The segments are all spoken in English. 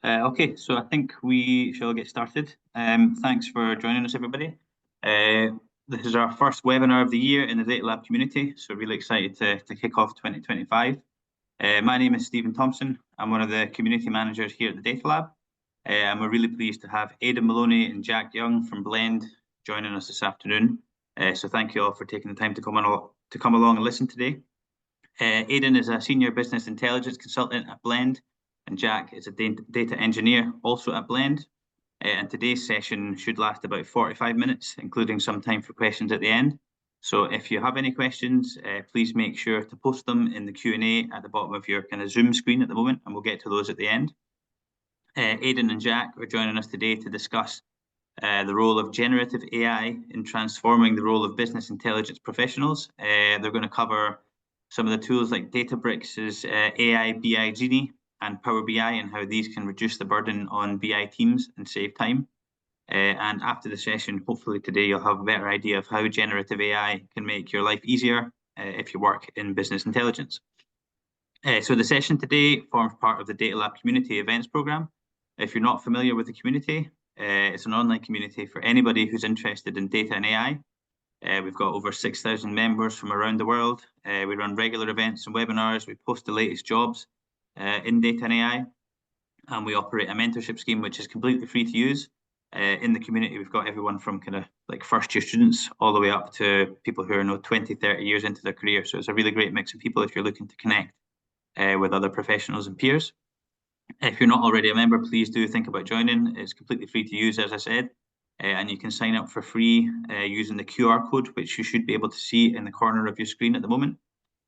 Okay, so I think we shall get started. Thanks for joining us, everybody. This is our first webinar of the year in the Data Lab community, so really excited to kick off 2025. My name is Stephen Thompson. I'm one of the community managers here at the Data Lab, and we're really pleased to have Aidan Maloney and Jack Young from Blend joining us this afternoon. So thank you all for taking the time to come along and listen today. Aidan is a senior business intelligence consultant at Blend, and Jack is a data engineer also at Blend. And today's session should last about 45 minutes, including some time for questions at the end. So if you have any questions, please make sure to post them in the Q&A at the bottom of your kind of Zoom screen at the moment, and we'll get to those at the end. Aidan and Jack are joining us today to discuss the role of generative AI in transforming the role of business intelligence professionals. They're going to cover some of the tools like Databricks' AI BI Genie and Power BI and how these can reduce the burden on BI teams and save time. And after the session, hopefully today, you'll have a better idea of how generative AI can make your life easier if you work in business intelligence. So the session today forms part of the Data Lab community events program. If you're not familiar with the community, it's an online community for anybody who's interested in data and AI. We've got over 6,000 members from around the world. We run regular events and webinars. We post the latest jobs in data and AI. And we operate a mentorship scheme, which is completely free to use. In the community, we've got everyone from kind of like first-year students all the way up to people who are 20, 30 years into their career. So it's a really great mix of people if you're looking to connect with other professionals and peers. If you're not already a member, please do think about joining. It's completely free to use, as I said. And you can sign up for free using the QR code, which you should be able to see in the corner of your screen at the moment.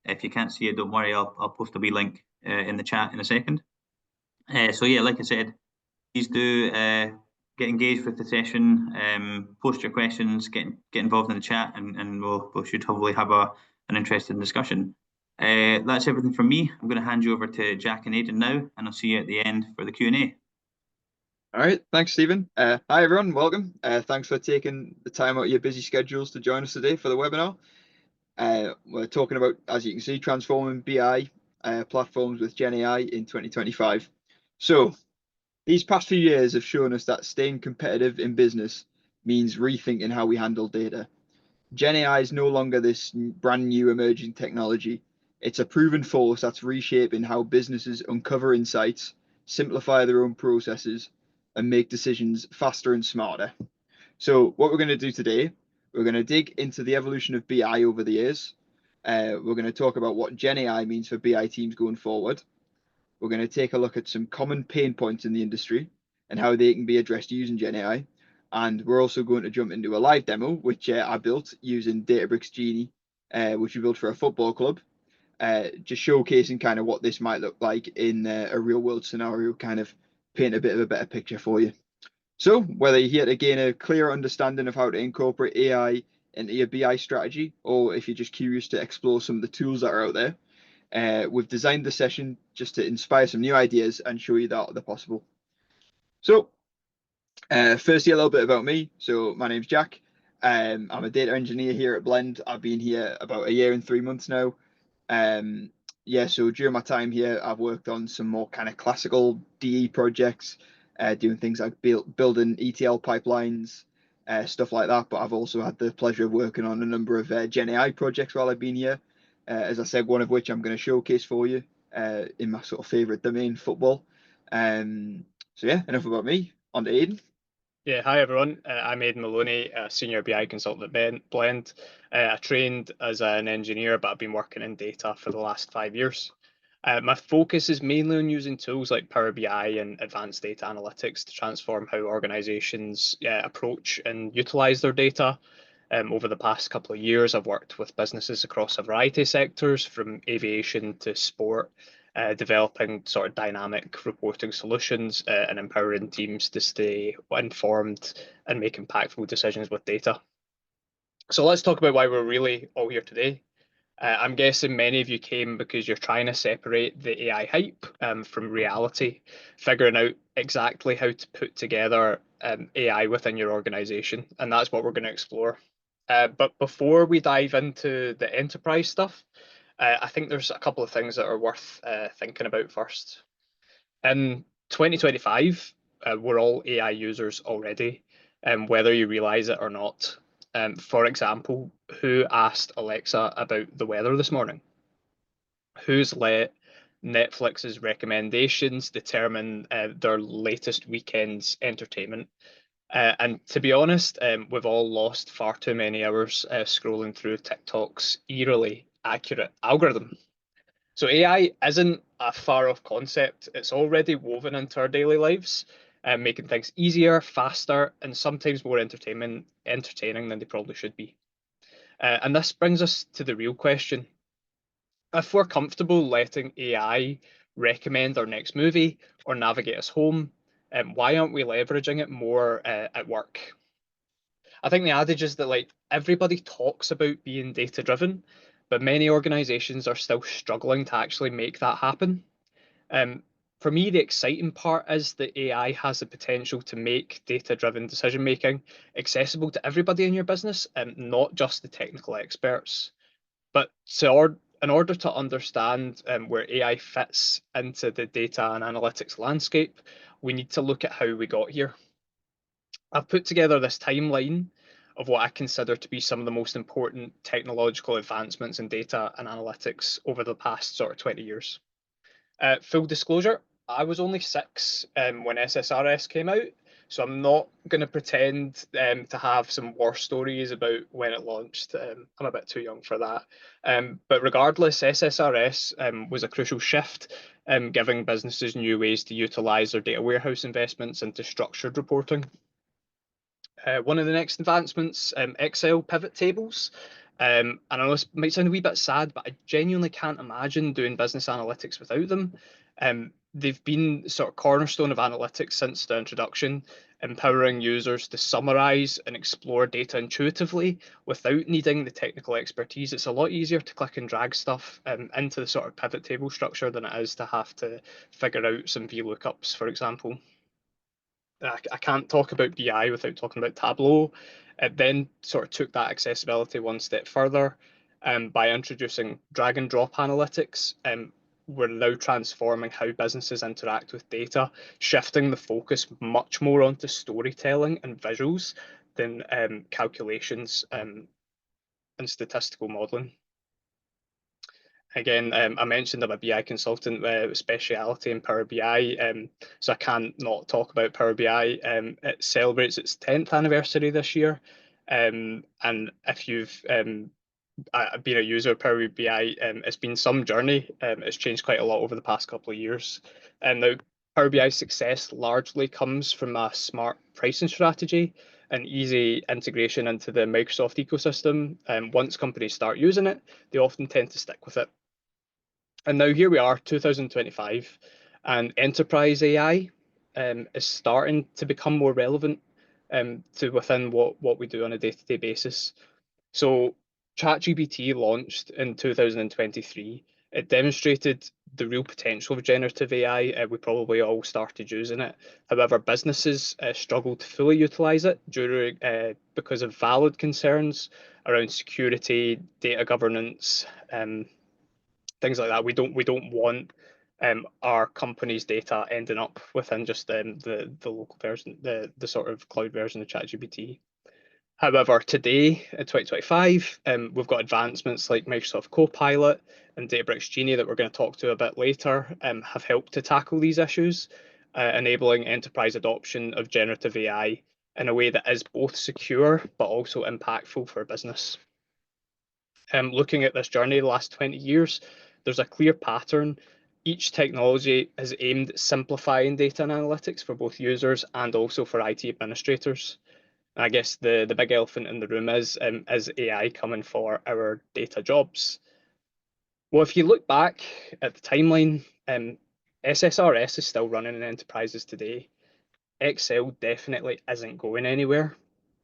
If you can't see it, don't worry, I'll post a wee link in the chat in a second. So yeah, like I said, please do get engaged with the session, post your questions, get involved in the chat, and we should hopefully have an interesting discussion. That's everything from me. I'm going to hand you over to Jack and Aidan now, and I'll see you at the end for the Q&A. All right, thanks, Stephen. Hi, everyone. Welcome. Thanks for taking the time out of your busy schedules to join us today for the webinar. We're talking about, as you can see, transforming BI platforms with Gen AI in 2025. So these past few years have shown us that staying competitive in business means rethinking how we handle data. Gen AI is no longer this brand new emerging technology. It's a proven force that's reshaping how businesses uncover insights, simplify their own processes, and make decisions faster and smarter. So what we're going to do today, we're going to dig into the evolution of BI over the years. We're going to talk about what Gen AI means for BI teams going forward. We're going to take a look at some common pain points in the industry and how they can be addressed using Gen AI. And we're also going to jump into a live demo, which I built using Databricks Genie, which we built for a football club, just showcasing kind of what this might look like in a real world scenario, kind of paint a bit of a better picture for you. So whether you're here to gain a clear understanding of how to incorporate AI into your BI strategy, or if you're just curious to explore some of the tools that are out there, we've designed the session just to inspire some new ideas and show you that they're possible. So firstly, a little bit about me. So my name's Jack. I'm a data engineer here at Blend. I've been here about 1 year and 3 months now. Yeah, so during my time here, I've worked on some more kind of classical DE projects, doing things like building ETL pipelines, stuff like that. But I've also had the pleasure of working on a number of Gen AI projects while I've been here. As I said, one of which I'm going to showcase for you in my sort of favorite domain, football. So yeah, enough about me. On to Aidan. Yeah, hi everyone. I'm Aidan Maloney, a senior BI consultant at Blend. I trained as an engineer, but I've been working in data for the last 5 years. My focus is mainly on using tools like Power BI and advanced data analytics to transform how organizations approach and utilize their data. Over the past couple of years, I've worked with businesses across a variety of sectors, from aviation to sport, developing sort of dynamic reporting solutions and empowering teams to stay informed and make impactful decisions with data. So let's talk about why we're really all here today. I'm guessing many of you came because you're trying to separate the AI hype from reality, figuring out exactly how to put together AI within your organization, and that's what we're going to explore. But before we dive into the enterprise stuff, I think there's a couple of things that are worth thinking about first. In 2025, we're all AI users already, whether you realize it or not. For example, who asked Alexa about the weather this morning? Who's let Netflix's recommendations determine their latest weekend's entertainment? And to be honest, we've all lost far too many hours scrolling through TikTok's eerily accurate algorithm. So AI isn't a far off concept. It's already woven into our daily lives, making things easier, faster, and sometimes more entertaining than they probably should be. And this brings us to the real question. If we're comfortable letting AI recommend our next movie or navigate us home, why aren't we leveraging it more at work? I think the adage is that like everybody talks about being data driven, but many organizations are still struggling to actually make that happen. For me, the exciting part is that AI has the potential to make data-driven decision making accessible to everybody in your business and not just the technical experts. But in order to understand where AI fits into the data and analytics landscape, we need to look at how we got here. I've put together this timeline of what I consider to be some of the most important technological advancements in data and analytics over the past sort of 20 years. Full disclosure, I was only 6 when SSRS came out, so I'm not going to pretend to have some war stories about when it launched. I'm a bit too young for that. But regardless, SSRS was a crucial shift, giving businesses new ways to utilize their data warehouse investments into structured reporting. One of the next advancements, Excel pivot tables. And I know this might sound a wee bit sad, but I genuinely can't imagine doing business analytics without them. They've been sort of cornerstone of analytics since their introduction, empowering users to summarize and explore data intuitively without needing the technical expertise. It's a lot easier to click and drag stuff into the sort of pivot table structure than it is to have to figure out some VLOOKUPs, for example. I can't talk about BI without talking about Tableau. It then sort of took that accessibility one step further by introducing drag and drop analytics. We're now transforming how businesses interact with data, shifting the focus much more onto storytelling and visuals than calculations and statistical modeling. Again, I mentioned I'm a BI consultant with speciality in Power BI, so I can't not talk about Power BI. It celebrates its 10th anniversary this year, and if you've been a user of Power BI, it's been some journey. It's changed quite a lot over the past couple of years. And now Power BI's success largely comes from a smart pricing strategy and easy integration into the Microsoft ecosystem. Once companies start using it, they often tend to stick with it. And now here we are, 2025, and enterprise AI is starting to become more relevant to within what we do on a day-to-day basis. So ChatGPT launched in 2023. It demonstrated the real potential of generative AI. We probably all started using it. However, businesses struggle to fully utilize it because of valid concerns around security, data governance, things like that. We don't want our company's data ending up within just the local version, the sort of cloud version of ChatGPT. However, today in 2025, we've got advancements like Microsoft Copilot and Databricks Genie that we're going to talk to a bit later have helped to tackle these issues, enabling enterprise adoption of generative AI in a way that is both secure but also impactful for a business. Looking at this journey the last 20 years, there's a clear pattern. Each technology has aimed at simplifying data and analytics for both users and also for IT administrators. I guess the big elephant in the room is AI coming for our data jobs? Well, if you look back at the timeline, SSRS is still running in enterprises today. Excel definitely isn't going anywhere,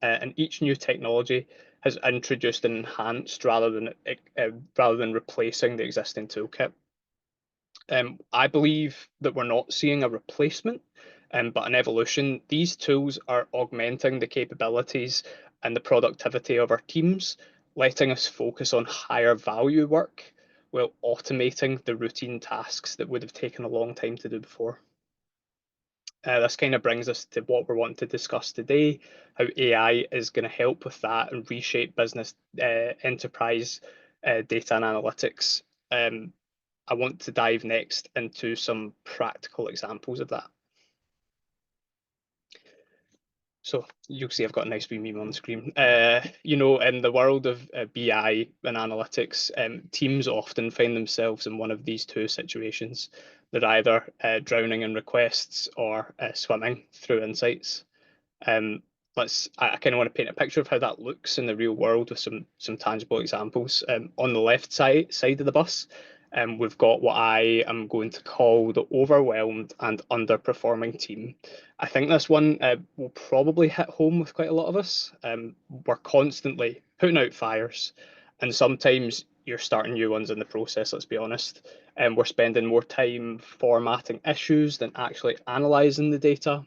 and each new technology has introduced and enhanced rather than replacing the existing toolkit. I believe that we're not seeing a replacement, but an evolution. These tools are augmenting the capabilities and the productivity of our teams, letting us focus on higher value work while automating the routine tasks that would have taken a long time to do before. This kind of brings us to what we're wanting to discuss today, how AI is going to help with that and reshape business enterprise data and analytics. I want to dive next into some practical examples of that. So you'll see I've got a nice wee meme on the screen. You know, in the world of BI and analytics, teams often find themselves in one of these two situations. They're either drowning in requests or swimming through insights. I kind of want to paint a picture of how that looks in the real world with some tangible examples. On the left side of the bus, we've got what I am going to call the overwhelmed and underperforming team. I think this one will probably hit home with quite a lot of us. We're constantly putting out fires, and sometimes you're starting new ones in the process, let's be honest. We're spending more time formatting issues than actually analysing the data.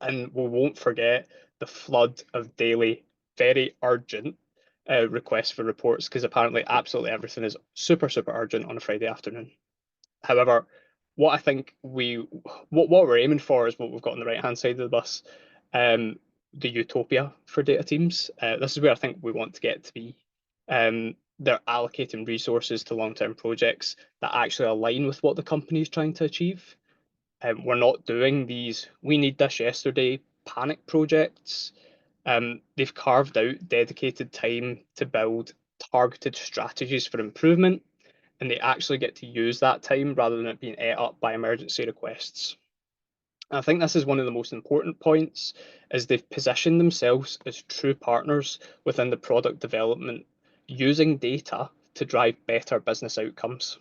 And we won't forget the flood of daily, very urgent requests for reports, because apparently absolutely everything is super, super urgent on a Friday afternoon. However, what I think what we're aiming for is what we've got on the right-hand side of the bus, the utopia for data teams. This is where I think we want to get to be. They're allocating resources to long-term projects that actually align with what the company is trying to achieve. We're not doing these "we need this yesterday" panic projects. They've carved out dedicated time to build targeted strategies for improvement, and they actually get to use that time rather than it being ate up by emergency requests. And I think this is one of the most important points, is they've positioned themselves as true partners within the product development, using data to drive better business outcomes.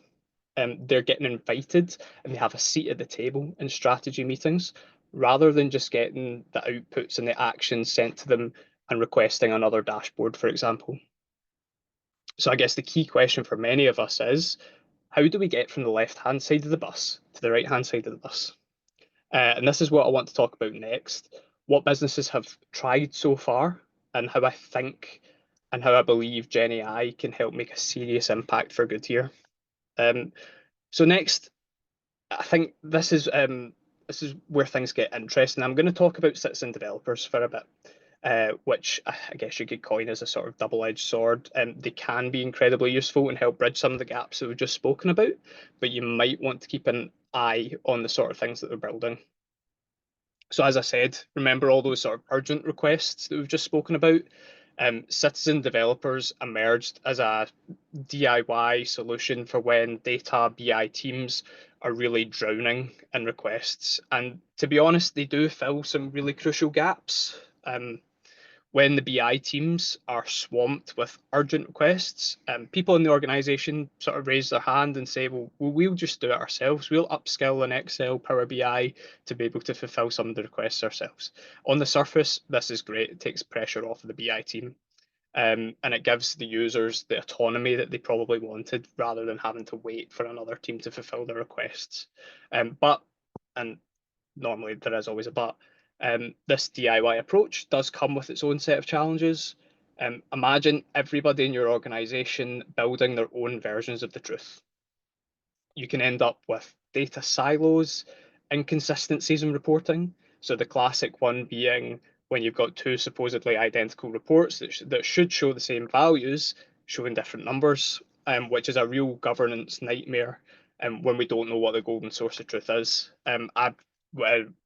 They're getting invited and they have a seat at the table in strategy meetings, rather than just getting the outputs and the actions sent to them and requesting another dashboard, for example. So I guess the key question for many of us is, how do we get from the left-hand side of the bus to the right-hand side of the bus? And this is what I want to talk about next, what businesses have tried so far, and how I think and how I believe Gen AI can help make a serious impact for good here. So next, I think this is where things get interesting. I'm going to talk about citizen developers for a bit, which I guess you could coin as a sort of double-edged sword. They can be incredibly useful and help bridge some of the gaps that we've just spoken about, but you might want to keep an eye on the sort of things that they're building. So as I said, remember all those sort of urgent requests that we've just spoken about? Citizen developers emerged as a DIY solution for when data BI teams are really drowning in requests. And to be honest, they do fill some really crucial gaps. When the BI teams are swamped with urgent requests, people in the organization sort of raise their hand and say, well, we'll just do it ourselves. We'll upskill in Excel, Power BI to be able to fulfill some of the requests ourselves. On the surface, this is great. It takes pressure off of the BI team. And it gives the users the autonomy that they probably wanted, rather than having to wait for another team to fulfill their requests. But, and normally there is always a but, this DIY approach does come with its own set of challenges. Imagine everybody in your organization building their own versions of the truth. You can end up with data silos, inconsistencies in reporting. So the classic one being when you've got two supposedly identical reports that should show the same values, showing different numbers, which is a real governance nightmare when we don't know what the golden source of truth is. I've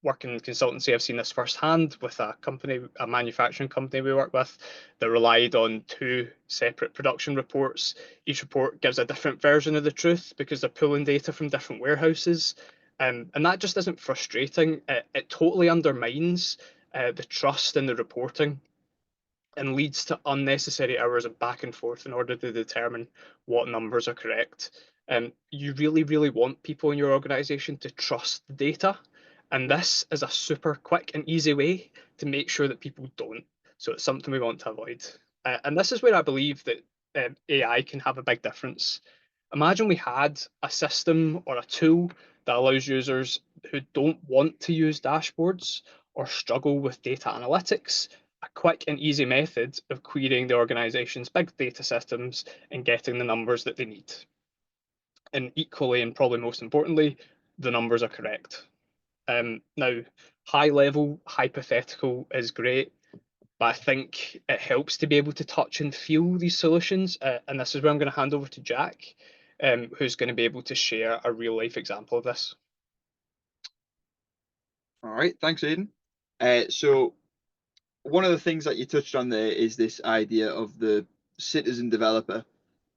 working in consultancy, I've seen this firsthand with a manufacturing company we work with that relied on two separate production reports. Each report gives a different version of the truth because they're pulling data from different warehouses. And that just isn't frustrating. It totally undermines the trust in the reporting and leads to unnecessary hours of back and forth in order to determine what numbers are correct. You really, really want people in your organization to trust the data. And this is a super quick and easy way to make sure that people don't. So it's something we want to avoid. And this is where I believe that AI can have a big difference. Imagine we had a system or a tool that allows users who don't want to use dashboards or struggle with data analytics a quick and easy method of querying the organization's big data systems and getting the numbers that they need. And equally, and probably most importantly, the numbers are correct. Now, high level hypothetical is great, but I think it helps to be able to touch and feel these solutions. And this is where I'm going to hand over to Jack, who's going to be able to share a real life example of this. All right, thanks, Aidan. So one of the things that you touched on there is this idea of the citizen developer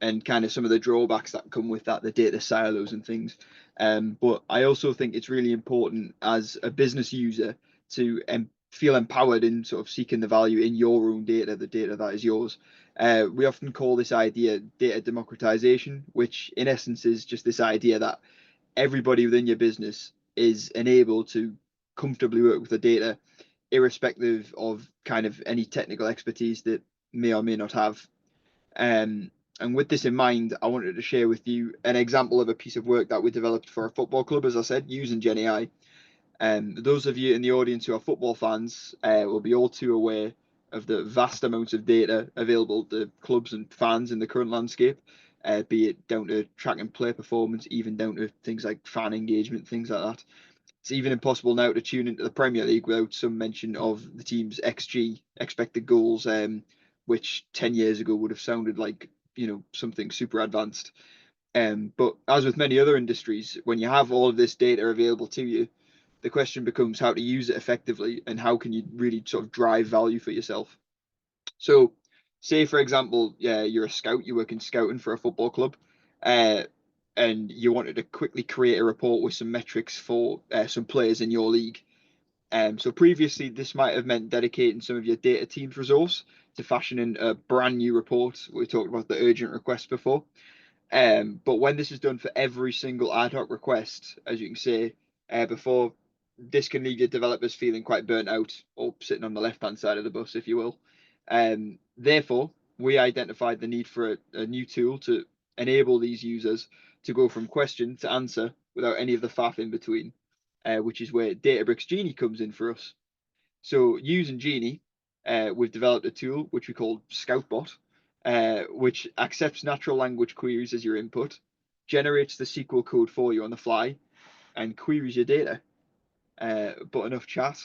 and kind of some of the drawbacks that come with that, the data silos and things. But I also think it's really important as a business user to feel empowered in sort of seeking the value in your own data, the data that is yours. We often call this idea data democratization, which in essence is just this idea that everybody within your business is enabled to comfortably work with the data, irrespective of kind of any technical expertise that may or may not have. And with this in mind, I wanted to share with you an example of a piece of work that we developed for a football club, as I said, using Gen AI. Those of you in the audience who are football fans will be all too aware of the vast amounts of data available to clubs and fans in the current landscape, be it down to track and play performance, even down to things like fan engagement, things like that. It's even impossible now to tune into the Premier League without some mention of the team's XG, expected goals, which 10 years ago would have sounded like, you know, something super advanced. But as with many other industries, when you have all of this data available to you, the question becomes how to use it effectively and how can you really sort of drive value for yourself. So say, for example, you're a scout, you work in scouting for a football club, and you wanted to quickly create a report with some metrics for some players in your league. So previously, this might have meant dedicating some of your data team's resource to fashioning a brand new report. We talked about the urgent request before. But when this is done for every single ad hoc request, as you can see before, this can leave your developers feeling quite burnt out or sitting on the left-hand side of the bus, if you will. Therefore, we identified the need for a new tool to enable these users to go from question to answer without any of the faff in between, which is where Databricks Genie comes in for us. So using Genie, we've developed a tool which we call Scoutbot, which accepts natural language queries as your input, generates the SQL code for you on the fly, and queries your data. But enough chat.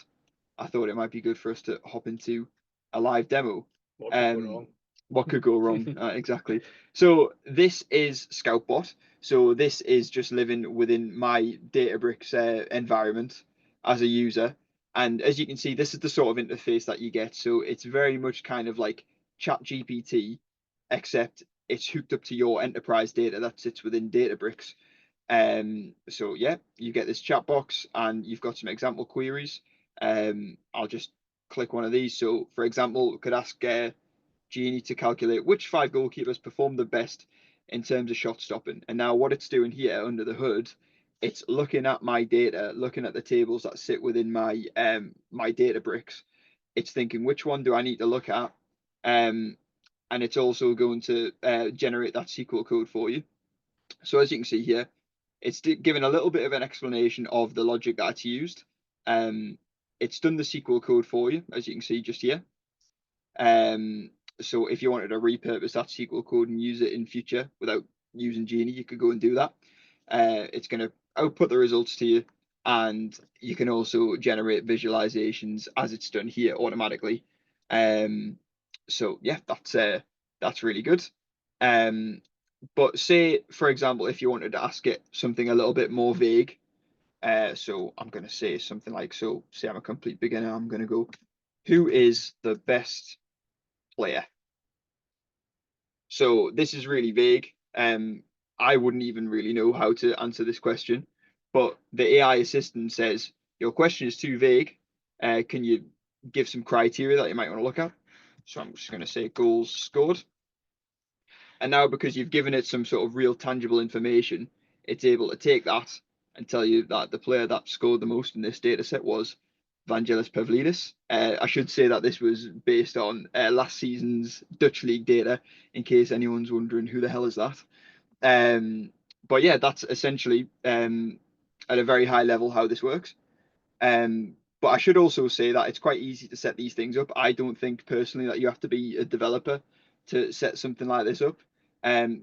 I thought it might be good for us to hop into a live demo. What could go wrong? What could go wrong? Exactly. So this is Scoutbot. So this is just living within my Databricks environment as a user. And as you can see, this is the sort of interface that you get. So it's very much kind of like ChatGPT, except it's hooked up to your enterprise data that sits within Databricks. So yeah, you get this chat box and you've got some example queries. I'll just click one of these. So for example, we could ask Genie to calculate which 5 goalkeepers performed the best in terms of shot stopping. And now what it's doing here under the hood, it's looking at my data, looking at the tables that sit within my my Databricks. It's thinking which one do I need to look at, and it's also going to generate that SQL code for you. So as you can see here, it's given a little bit of an explanation of the logic that it's used. It's done the SQL code for you, as you can see just here. So if you wanted to repurpose that SQL code and use it in future without using Genie, you could go and do that. It's going to output the results to you, and you can also generate visualizations as it's done here automatically. So yeah, that's really good. But say, for example, if you wanted to ask it something a little bit more vague, so I'm going to say something like, so say I'm a complete beginner, I'm going to go, who is the best player? So this is really vague. I wouldn't even really know how to answer this question, but the AI assistant says, your question is too vague. Can you give some criteria that you might want to look at? So I'm just going to say goals scored. And now because you've given it some sort of real tangible information, it's able to take that and tell you that the player that scored the most in this data set was Vangelis Pavlidis. I should say that this was based on last season's Dutch League data, in case anyone's wondering who the hell is that. But yeah, that's essentially at a very high level how this works. But I should also say that it's quite easy to set these things up. I don't think personally that you have to be a developer to set something like this up.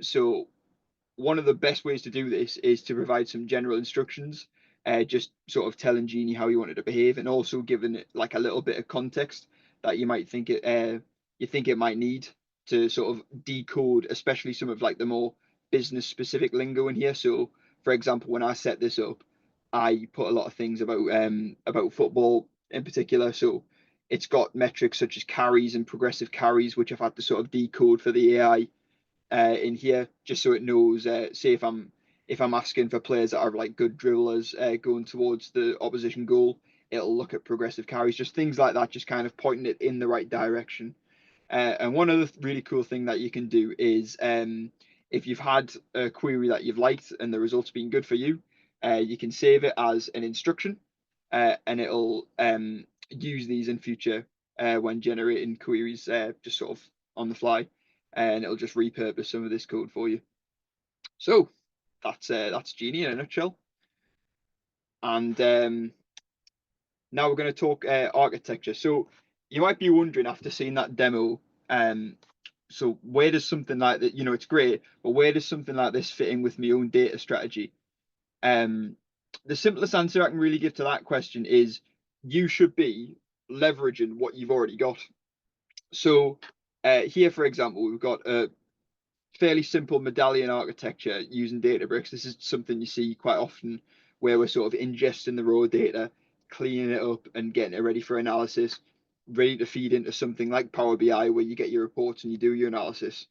So one of the best ways to do this is to provide some general instructions just sort of telling Genie how you want it to behave, and also giving it like a little bit of context that you might think it might need to sort of decode, especially some of like the more business specific lingo in here. So for example, when I set this up, I put a lot of things about football in particular. So it's got metrics such as carries and progressive carries, which I've had to sort of decode for the AI in here, just so it knows. Say if I'm asking for players that are like good dribblers going towards the opposition goal, it'll look at progressive carries, just things like that, just kind of pointing it in the right direction. And one other really cool thing that you can do is if you've had a query that you've liked and the results been good for you, you can save it as an instruction, and it'll use these in future when generating queries, just sort of on the fly, and it'll just repurpose some of this code for you. So that's Genie in a nutshell. And now we're going to talk architecture. So you might be wondering, after seeing that demo, so where does something like that, you know, it's great, but where does something like this fit in with my own data strategy? The simplest answer I can really give to that question is you should be leveraging what you've already got. So here, for example, we've got a fairly simple medallion architecture using Databricks. This is something you see quite often where we're sort of ingesting the raw data, cleaning it up and getting it ready for analysis, ready to feed into something like Power BI where you get your reports and you do your analysis.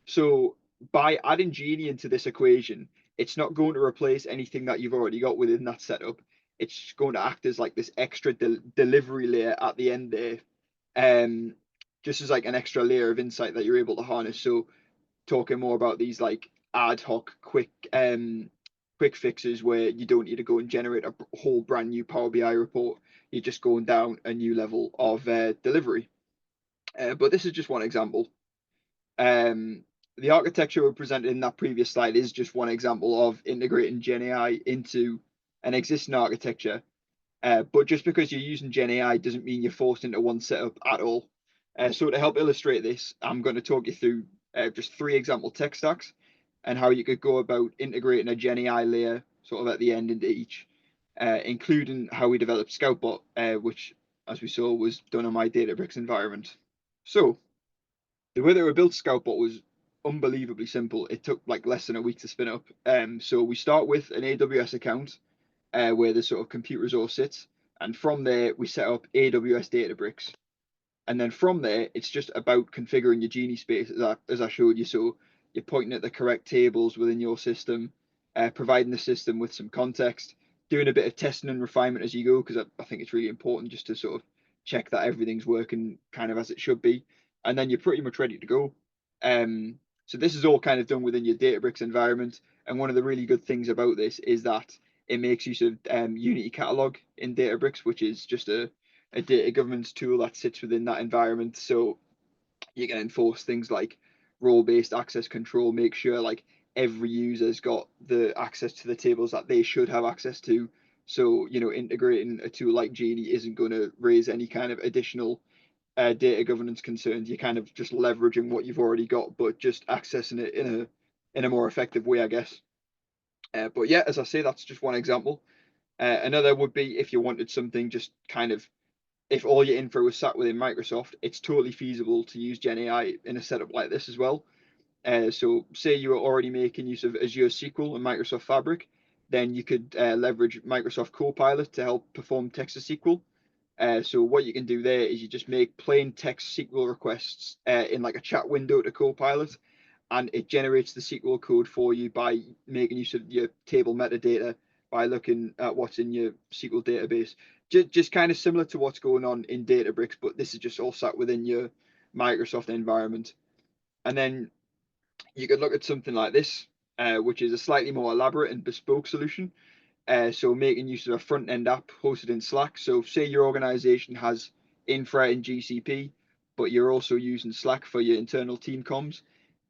So by adding Genie into this equation, it's not going to replace anything that you've already got within that setup. It's going to act as like this extra delivery layer at the end there, just as like an extra layer of insight that you're able to harness. So talking more about these like ad hoc quick fixes where you don't need to go and generate a whole brand new Power BI report. You're just going down a new level of delivery. But this is just one example. The architecture we presented in that previous slide is just one example of integrating Gen AI into an existing architecture. But just because you're using Gen AI doesn't mean you're forced into one setup at all. So to help illustrate this, I'm going to talk you through just 3 example tech stacks and how you could go about integrating a Gen AI layer sort of at the end into each, including how we developed Scoutbot, which, as we saw, was done on my Databricks environment. So the way that we built Scoutbot was unbelievably simple. It took like less than a week to spin up. So we start with an AWS account where the sort of compute resource sits, and from there we set up AWS Databricks. And then from there, it's just about configuring your Genie space as I showed you. So you're pointing at the correct tables within your system, providing the system with some context, doing a bit of testing and refinement as you go, because I think it's really important just to sort of check that everything's working kind of as it should be. And then you're pretty much ready to go. So this is all kind of done within your Databricks environment. And one of the really good things about this is that it makes use of Unity Catalog in Databricks, which is just a data governance tool that sits within that environment. So you can enforce things like role-based access control, make sure like every user's got the access to the tables that they should have access to. So, you know, integrating a tool like Genie isn't going to raise any kind of additional data governance concerns. You're kind of just leveraging what you've already got, but just accessing it in a more effective way, I guess. But yeah, as I say, that's just one example. Another would be if you wanted something just kind of, if all your info was sat within Microsoft, it's totally feasible to use Gen AI in a setup like this as well. So say you were already making use of Azure SQL and Microsoft Fabric, then you could leverage Microsoft Copilot to help perform text-to-SQL. So what you can do there is you just make plain text SQL requests in like a chat window to Copilot, and it generates the SQL code for you by making use of your table metadata by looking at what's in your SQL database. Just kind of similar to what's going on in Databricks, but this is just all sat within your Microsoft environment. And then you could look at something like this, which is a slightly more elaborate and bespoke solution. So making use of a front end app hosted in Slack. So say your organization has infra in GCP, but you're also using Slack for your internal team comms.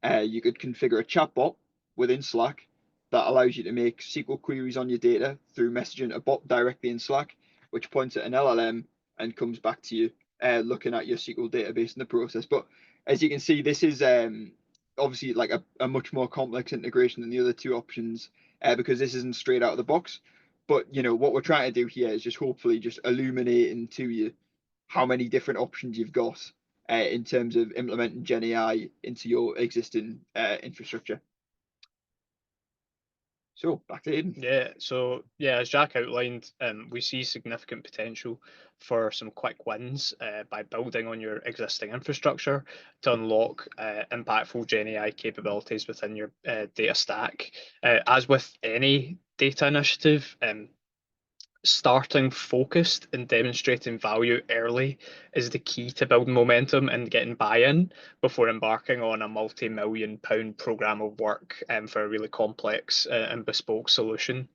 You could configure a chatbot within Slack that allows you to make SQL queries on your data through messaging a bot directly in Slack, which points at an LLM and comes back to you looking at your SQL database in the process. But as you can see, this is obviously like a much more complex integration than the other 2 options because this isn't straight out of the box. But what we're trying to do here is just hopefully just illuminating to you how many different options you've got in terms of implementing Gen AI into your existing infrastructure. So back to Aidan. Yeah, so as Jack outlined, we see significant potential for some quick wins by building on your existing infrastructure to unlock impactful Gen AI capabilities within your data stack. As with any data initiative, starting focused and demonstrating value early is the key to building momentum and getting buy-in before embarking on a multi-million-pound program of work for a really complex and bespoke solution.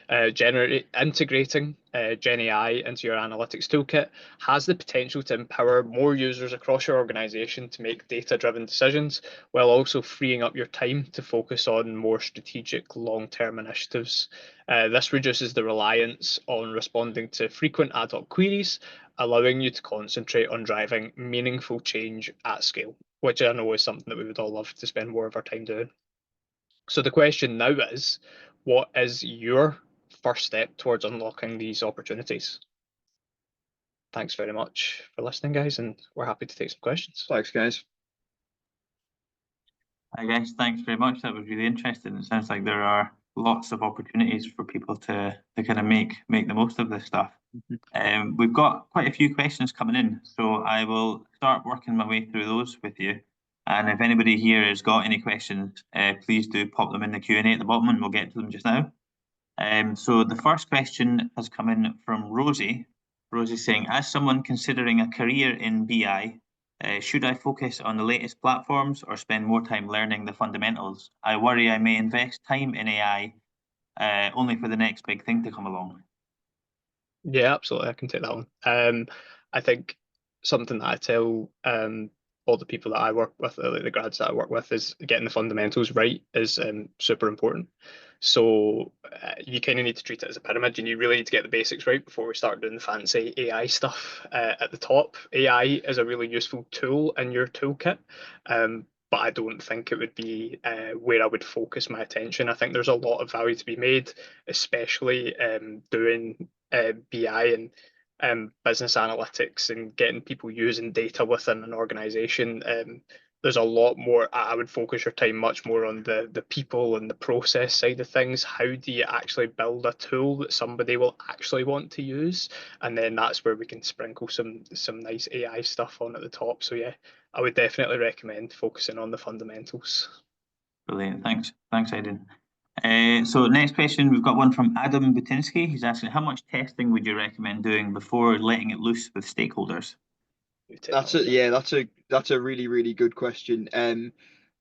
Integrating Gen AI into your analytics toolkit has the potential to empower more users across your organization to make data-driven decisions, while also freeing up your time to focus on more strategic long-term initiatives. This reduces the reliance on responding to frequent ad hoc queries, allowing you to concentrate on driving meaningful change at scale, which I know is something that we would all love to spend more of our time doing. So the question now is, what is your first step towards unlocking these opportunities? Thanks very much for listening, guys, and we're happy to take some questions. Thanks, guys. Hi guys, thanks very much. That was really interesting. It sounds like there are lots of opportunities for people to kind of make the most of this stuff. We've got quite a few questions coming in, so I will start working my way through those with you. And if anybody here has got any questions, please do pop them in the Q&A at the bottom and we'll get to them just now. So the first question has come in from Rosie. Rosie's saying, as someone considering a career in BI, should I focus on the latest platforms or spend more time learning the fundamentals? I worry I may invest time in AI only for the next big thing to come along. Yeah, absolutely. I can take that one. I think something that I tell all the people that I work with, like the grads that I work with, is getting the fundamentals right is super important. So you kind of need to treat it as a pyramid, and you really need to get the basics right before we start doing the fancy AI stuff at the top. AI is a really useful tool in your toolkit, but I don't think it would be where I would focus my attention. I think there's a lot of value to be made, especially doing BI and business analytics and getting people using data within an organization. There's a lot more. I would focus your time much more on the people and the process side of things. How do you actually build a tool that somebody will actually want to use? And then that's where we can sprinkle some nice AI stuff on at the top. So yeah, I would definitely recommend focusing on the fundamentals. Brilliant. Thanks, Aidan. So next question, we've got one from Adam Butinsky. He's asking, how much testing would you recommend doing before letting it loose with stakeholders? That's a really, really good question.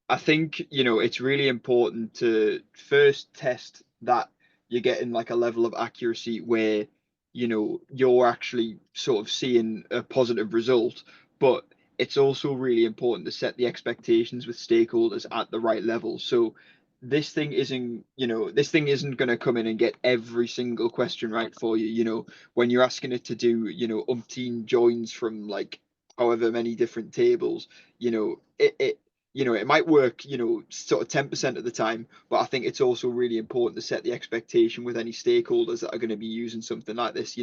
I think, it's really important to first test that you're getting like a level of accuracy where, you're actually sort of seeing a positive result, but it's also really important to set the expectations with stakeholders at the right level. So this thing isn't going to come in and get every single question right for you. When you're asking it to do, umpteen joins from like however many different tables, it might work, sort of 10% of the time, but I think it's also really important to set the expectation with any stakeholders that are going to be using something like this,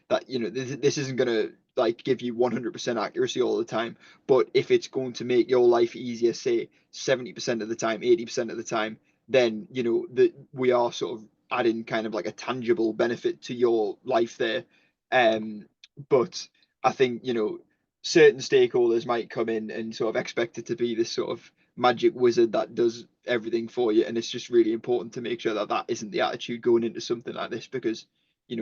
that, this isn't going to like give you 100% accuracy all the time, but if it's going to make your life easier, say 70% of the time, 80% of the time, then, we are sort of adding kind of like a tangible benefit to your life there. But I think, certain stakeholders might come in and sort of expect it to be this sort of magic wizard that does everything for you, and it's just really important to make sure that that isn't the attitude going into something like this, because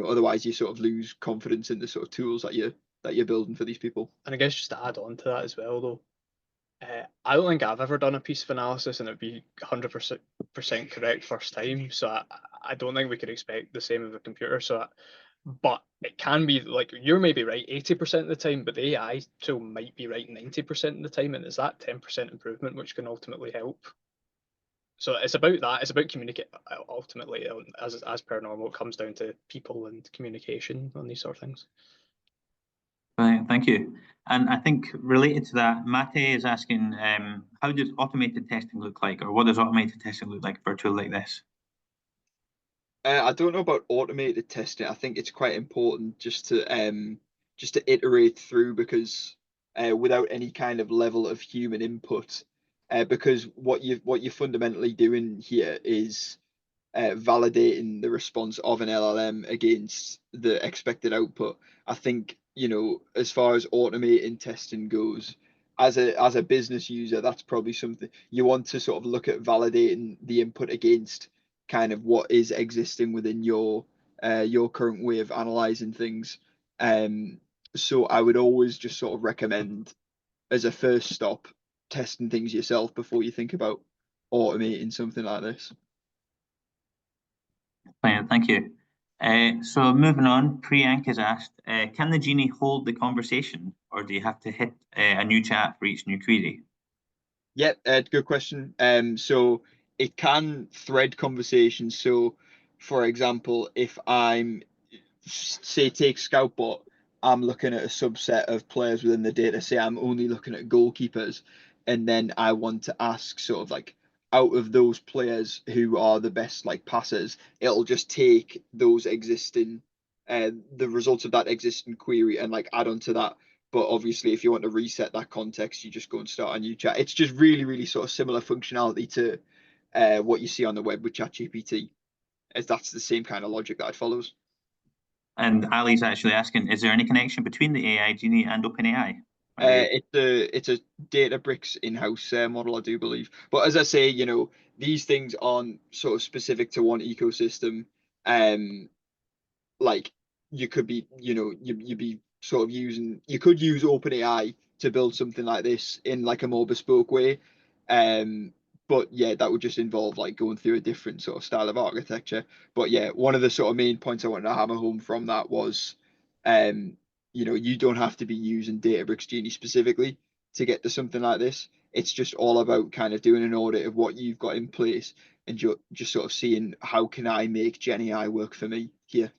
otherwise you sort of lose confidence in the sort of tools that you're building for these people. And I guess just to add on to that as well, though, I don't think I've ever done a piece of analysis and it'd be 100% correct first time. So I don't think we could expect the same of a computer. But it can be like you're maybe right 80% of the time, but the AI tool might be right 90% of the time, and it's that 10% improvement which can ultimately help. So it's about that. It's about communicate. Ultimately, as per normal, it comes down to people and communication on these sort of things. Brilliant, thank you. And I think related to that, Mate is asking, how does automated testing look like, or what does automated testing look like for a tool like this? I don't know about automated testing. I think it's quite important just to iterate through, because without any kind of level of human input, because what you're fundamentally doing here is validating the response of an LLM against the expected output. I think, as far as automating testing goes, as a business user, that's probably something you want to sort of look at, validating the input against kind of what is existing within your current way of analyzing things. So I would always just sort of recommend, as a first stop, testing things yourself before you think about automating something like this. Brilliant, thank you. So moving on, Priyank has asked, can the Genie hold the conversation, or do you have to hit a new chat for each new query? Yeah, good question. So it can thread conversations. So, for example, if I'm, say, take Scoutbot, I'm looking at a subset of players within the data. Say I'm only looking at goalkeepers, and then I want to ask sort of like, out of those players who are the best like passers, it'll just take those existing, the results of that existing query and like add on to that. But obviously, if you want to reset that context, you just go and start a new chat. It's just really, really sort of similar functionality to what you see on the web with ChatGPT, as that's the same kind of logic that it follows. And Ali's actually asking, is there any connection between the AI Genie and OpenAI? It's a Databricks in-house model, I do believe. But as I say, these things aren't sort of specific to one ecosystem. Like you could be, you'd be sort of you could use OpenAI to build something like this in like a more bespoke way. But yeah, that would just involve like going through a different sort of style of architecture. But yeah, one of the sort of main points I wanted to hammer home from that was, um, you don't have to be using Databricks Genie specifically to get to something like this. It's just all about kind of doing an audit of what you've got in place and just sort of seeing, how can I make Gen AI work for me here.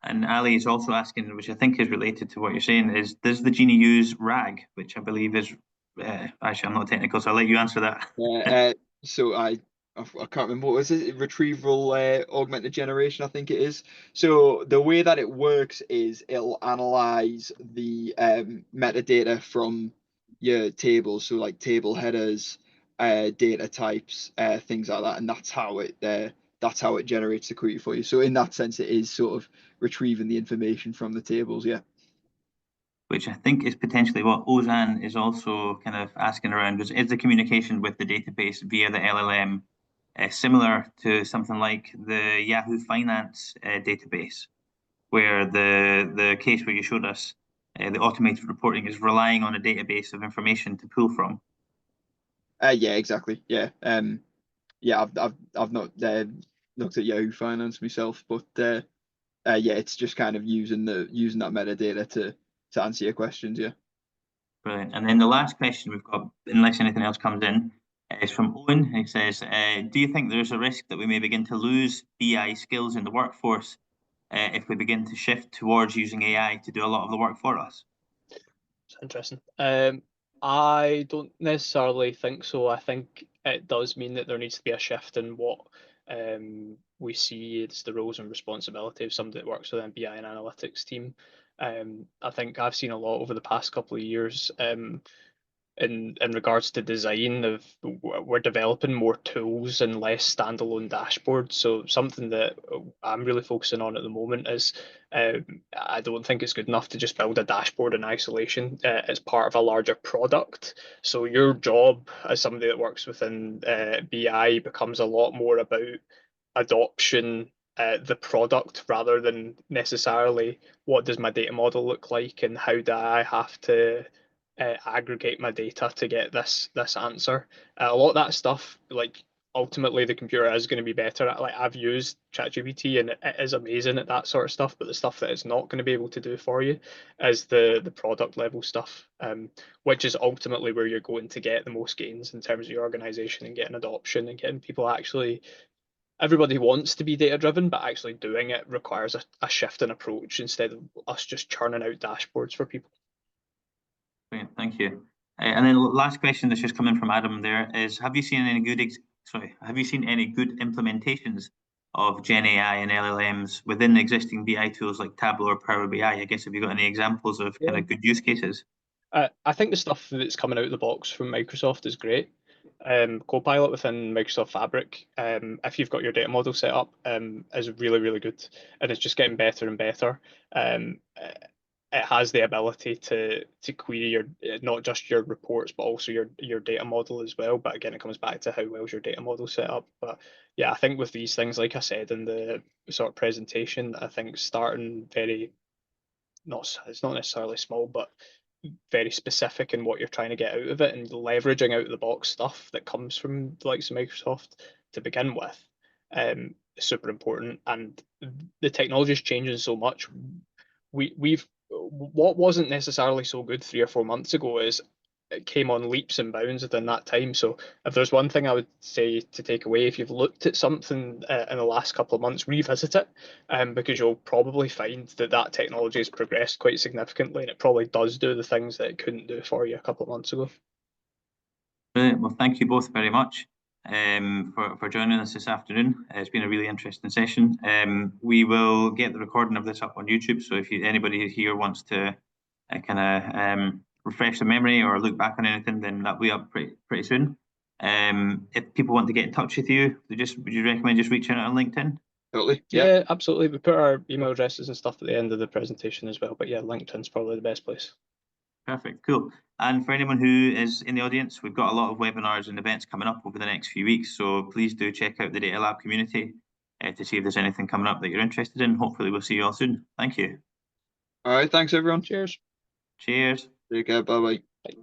And Ali is also asking, which I think is related to what you're saying, is does the Genie use RAG, which I believe is, actually, I'm not technical, so I'll let you answer that. So I can't remember, what was it, retrieval augmented generation, I think it is. So the way that it works is it'll analyze the metadata from your tables, so like table headers, data types, things like that, and that's how it generates the query for you. So in that sense, it is sort of retrieving the information from the tables, yeah. Which I think is potentially what Ozan is also kind of asking around, is the communication with the database via the LLM similar to something like the Yahoo Finance database, where the case where you showed us the automated reporting is relying on a database of information to pull from. Yeah, exactly. Yeah. Yeah, I've not looked at Yahoo Finance myself, but yeah, it's just kind of using that metadata to answer your questions. Yeah. Brilliant. And then the last question we've got, unless anything else comes in, is from Owen. He says, do you think there's a risk that we may begin to lose BI skills in the workforce if we begin to shift towards using AI to do a lot of the work for us? It's interesting. I don't necessarily think so. I think it does mean that there needs to be a shift in what we see as the roles and responsibility of somebody that works within BI and analytics team. I think I've seen a lot over the past couple of years in regards to design of, we're developing more tools and less standalone dashboards. So something that I'm really focusing on at the moment is I don't think it's good enough to just build a dashboard in isolation. It's part of a larger product. So your job as somebody that works within BI becomes a lot more about adoption, the product, rather than necessarily what does my data model look like and how do I have to aggregate my data to get this answer. A lot of that stuff, like ultimately the computer is going to be better at. Like I've used ChatGPT and it is amazing at that sort of stuff, but the stuff that it's not going to be able to do for you is the product level stuff, which is ultimately where you're going to get the most gains in terms of your organization and getting adoption and getting people actually. Everybody wants to be data driven, but actually doing it requires a shift in approach instead of us just churning out dashboards for people. Great, thank you. And then last question that's just come in from Adam there is, have you seen any good implementations of Gen AI and LLMs within existing BI tools like Tableau or Power BI? I guess, have you got any examples of kind of good use cases? I think the stuff that's coming out of the box from Microsoft is great. Copilot within Microsoft Fabric, if you've got your data model set up, is really, really good, and it's just getting better and better. It has the ability to query your not just your reports, but also your data model as well. But again, it comes back to how well is your data model set up. But yeah, I think with these things, like I said in the sort of presentation, I think starting very it's not necessarily small, but very specific in what you're trying to get out of it, and leveraging out of the box stuff that comes from the likes of Microsoft to begin with, is super important. And the technology is changing so much. We've what wasn't necessarily so good 3 or 4 months ago is it came on leaps and bounds within that time. So if there's one thing I would say to take away, if you've looked at something in the last couple of months, revisit it, because you'll probably find that technology has progressed quite significantly, and it probably does do the things that it couldn't do for you a couple of months ago. Brilliant. Well, thank you both very much for joining us this afternoon. It's been a really interesting session. We will get the recording of this up on YouTube, so if anybody here wants to kind of refresh the memory or look back on anything, then that'll be up pretty soon. If people want to get in touch with you, would you recommend just reaching out on LinkedIn? Totally. Yeah, absolutely. We put our email addresses and stuff at the end of the presentation as well. But yeah, LinkedIn's probably the best place. Perfect, cool. And for anyone who is in the audience, we've got a lot of webinars and events coming up over the next few weeks, so please do check out the Data Lab community to see if there's anything coming up that you're interested in. Hopefully we'll see you all soon. Thank you. All right, thanks everyone. Cheers. Cheers. Take care. Bye bye.